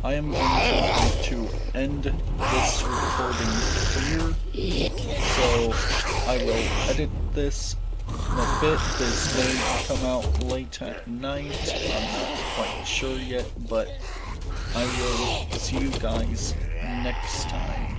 I am going to end this recording here, so I will edit this in a bit. This may come out late at night, I'm not quite sure yet, but I will see you guys next time.